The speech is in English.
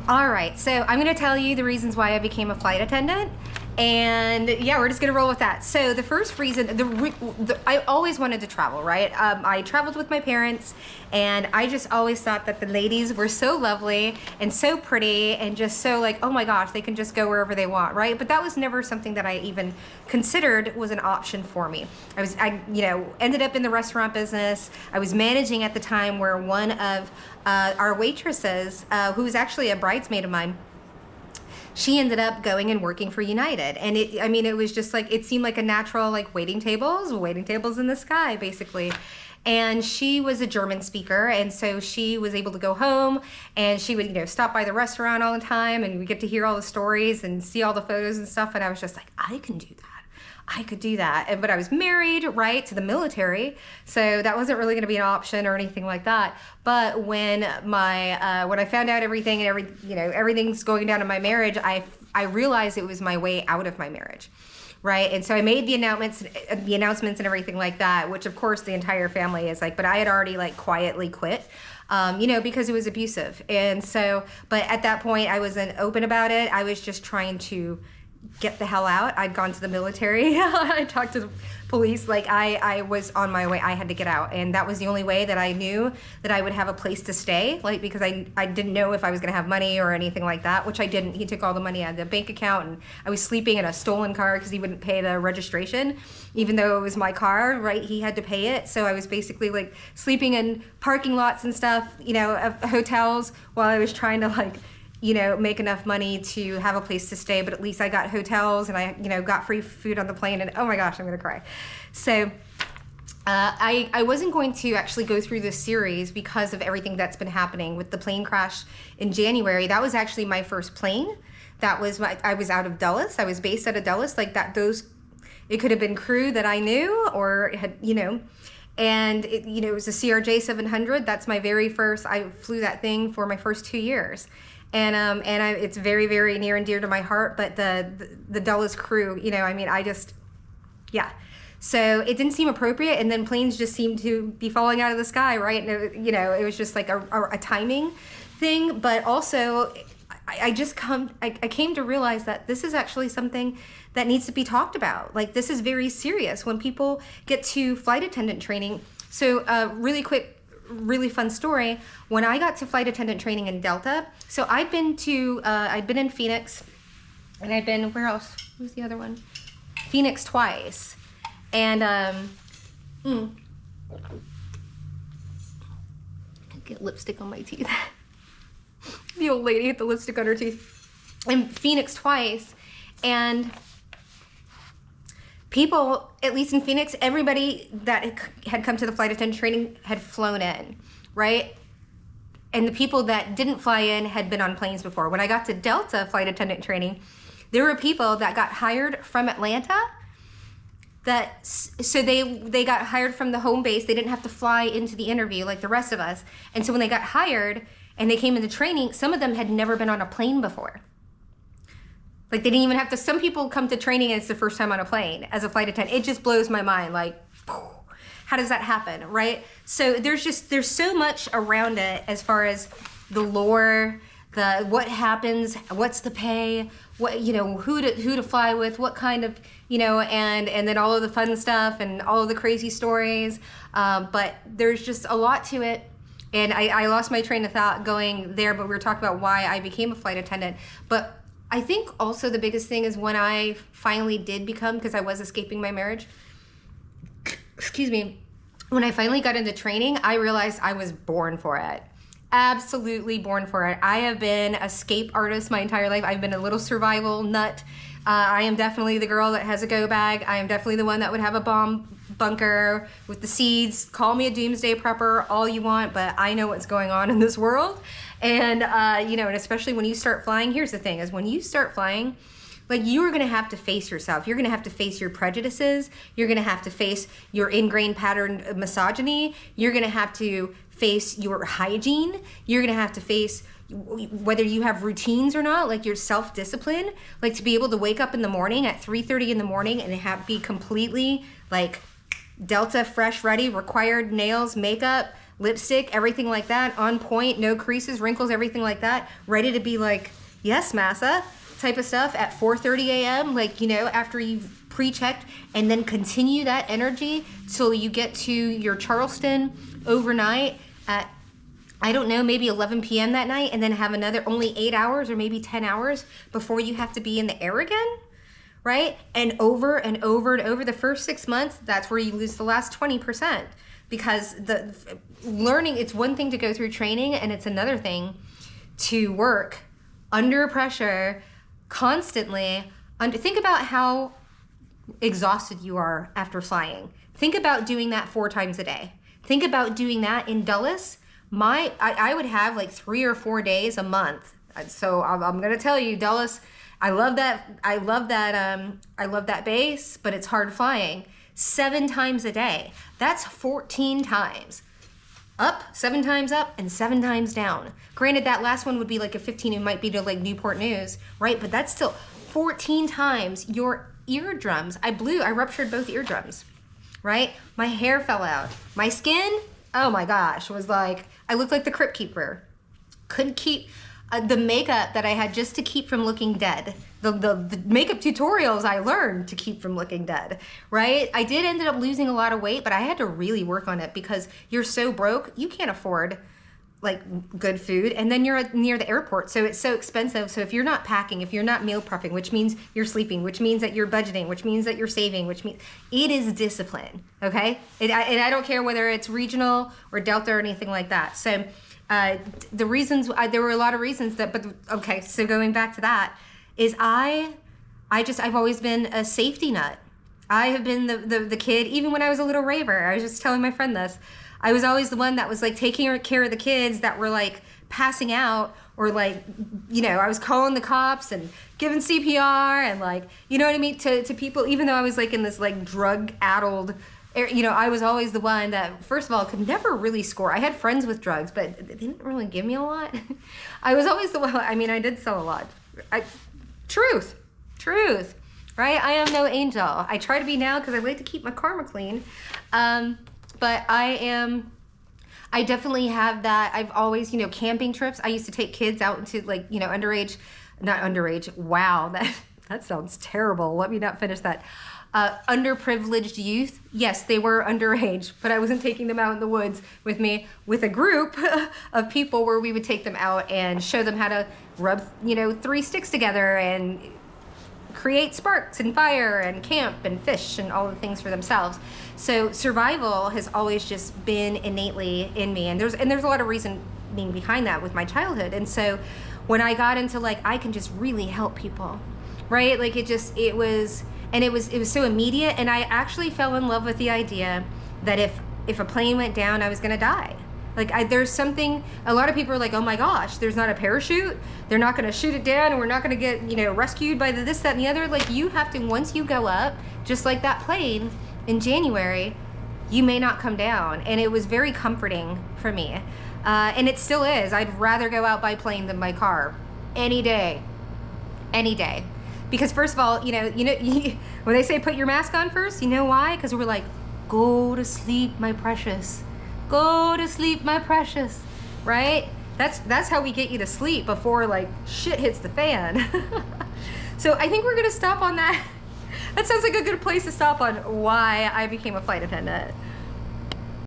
All right, so I'm gonna tell you the reasons why I became a flight attendant, and yeah, we're just gonna roll with that. So the first reason, I always wanted to travel, right? I traveled with my parents, and I just always thought that the ladies were so lovely and so pretty and just so like, oh my gosh, they can just go wherever they want, right? But that was never something that I even considered was an option for me. I ended up in the restaurant business. I was managing at the time where one of our waitresses, who was actually a bridesmaid of mine, she ended up going and working for United. And it was just like, it seemed like a natural, like waiting tables in the sky, basically. And she was a German speaker, and so she was able to go home, and she would, stop by the restaurant all the time, and we get to hear all the stories and see all the photos and stuff. And I was just like, I can do that. I could do that. But I was married, right, to the military, so that wasn't really going to be an option or anything like that. But when when I found out everything and everything's going down in my marriage, I realized it was my way out of my marriage. Right, and so I made the announcements and everything like that, which of course the entire family is like, but I had already like quietly quit, because it was abusive. And so, but at that point I wasn't open about it. I was just trying to get the hell out. I'd gone to the military. I talked to the police. Like I was on my way. I had to get out, and that was the only way that I knew that I would have a place to stay. Like, because I didn't know if I was gonna have money or anything like that, which I didn't. He took all the money out of the bank account, and I was sleeping in a stolen car because he wouldn't pay the registration, even though it was my car. Right, he had to pay it. So I was basically like sleeping in parking lots and stuff, of hotels, while I was trying to make enough money to have a place to stay. But at least I got hotels, and I, got free food on the plane, and oh my gosh, I'm gonna cry. So I wasn't going to actually go through this series because of everything that's been happening with the plane crash in January. That was actually my first plane. I was out of Dulles. I was based out of Dulles. Like that, it could have been crew that I knew or had, and it was a CRJ 700. That's my very first. I flew that thing for my first 2 years. And it's very, very near and dear to my heart. But the Dulles crew, So it didn't seem appropriate, and then planes just seemed to be falling out of the sky, right? And it was just like a timing thing. But also, I came to realize that this is actually something that needs to be talked about. Like, this is very serious when people get to flight attendant training. So really quick, really fun story. When I got to flight attendant training in Delta, so I'd been in Phoenix, and I'd been, where else? Who's the other one? Phoenix twice. And get lipstick on my teeth. The old lady had the lipstick on her teeth. And Phoenix twice, and people, at least in Phoenix, everybody that had come to the flight attendant training had flown in, right? And the people that didn't fly in had been on planes before. When I got to Delta flight attendant training, there were people that got hired from Atlanta, so they got hired from the home base. They didn't have to fly into the interview like the rest of us. And so when they got hired and they came into training, some of them had never been on a plane before. Like, they didn't even have to, some people come to training and it's the first time on a plane as a flight attendant. It just blows my mind. Like, how does that happen, right? So there's so much around it as far as the lore, what happens, what's the pay, what, who to fly with, what kind of, and then all of the fun stuff and all of the crazy stories. But there's just a lot to it. And I lost my train of thought going there, but we were talking about why I became a flight attendant. But I think also the biggest thing is when I finally did become, because I was escaping my marriage, excuse me, when I finally got into training, I realized I was born for it. Absolutely born for it. I have been a escape artist my entire life. I've been a little survival nut. I am definitely the girl that has a go bag. I am definitely the one that would have a bomb bunker with the seeds. Call me a doomsday prepper all you want, but I know what's going on in this world. And and especially when you start flying, here's the thing, is when you start flying, like, you are gonna have to face yourself. You're gonna have to face your prejudices. You're gonna have to face your ingrained pattern of misogyny. You're gonna have to face your hygiene. You're gonna have to face whether you have routines or not, like your self-discipline, like to be able to wake up in the morning at 3:30 in the morning and be completely like Delta fresh ready, required nails, makeup, lipstick, everything like that, on point, no creases, wrinkles, everything like that, ready to be like, yes, massa, type of stuff at 4:30 a.m., like, you know, after you've pre-checked, and then continue that energy till you get to your Charleston overnight at, I don't know, maybe 11 p.m. that night, and then have another only 8 hours or maybe 10 hours before you have to be in the air again, right? And over and over and over the first 6 months, that's where you lose the last 20%. Because the learning, it's one thing to go through training, and it's another thing to work under pressure constantly. Think about how exhausted you are after flying. Think about doing that 4 times a day. Think about doing that in Dulles. I would have like 3 or 4 days a month. So I'm gonna tell you, Dulles, I love that base, but it's hard flying. 7 times a day. That's 14 times. Up, 7 times up, and 7 times down. Granted, that last one would be like a 15, it might be to like Newport News, right? But that's still 14 times your eardrums. I ruptured both eardrums, right? My hair fell out. My skin, oh my gosh, was like, I looked like the Crypt Keeper. Couldn't keep the makeup that I had just to keep from looking dead. The makeup tutorials I learned to keep from looking dead, right? I did end up losing a lot of weight, but I had to really work on it because you're so broke, you can't afford like good food, and then you're near the airport, so it's so expensive. So if you're not packing, if you're not meal prepping, which means you're sleeping, which means that you're budgeting, which means that you're saving, which means it is discipline, okay? And I don't care whether it's regional or Delta or anything like that. So the reasons, there were a lot of reasons that, but okay, so going back to that, is I've always been a safety nut. I have been the kid, even when I was a little raver. I was just telling my friend this. I was always the one that was like taking care of the kids that were like passing out, or like, you know, I was calling the cops and giving CPR and like, you know what I mean, to people, even though I was like in this like drug-addled, you know, I was always the one that, first of all, could never really score. I had friends with drugs, but they didn't really give me a lot. I was always the one, I mean, I did sell a lot. Truth, right? I am no angel. I try to be now because I like to keep my karma clean. But I definitely have that. I've always, you know, camping trips. I used to take kids out into like, you know, not underage. Wow, that sounds terrible. Let me not finish that. Underprivileged youth. Yes, they were underage, but I wasn't taking them out in the woods with me with a group of people where we would take them out and show them how to rub, you know, 3 sticks together and create sparks and fire and camp and fish and all the things for themselves. So survival has always just been innately in me, and there's a lot of reasoning behind that with my childhood. And so when I got into like, I can just really help people, right? Like it was so immediate, and I actually fell in love with the idea that if a plane went down, I was gonna die. Like there's something, a lot of people are like, oh my gosh, there's not a parachute, they're not gonna shoot it down, and we're not gonna get, you know, rescued by the this, that, and the other. Like you have to, once you go up, just like that plane in January, you may not come down. And it was very comforting for me. And it still is. I'd rather go out by plane than by car any day. Because first of all, you know, when they say put your mask on first, you know why? Because we're like, go to sleep, my precious. Go to sleep, my precious, right? That's how we get you to sleep before like shit hits the fan. So I think we're gonna stop on that. That sounds like a good place to stop on why I became a flight attendant.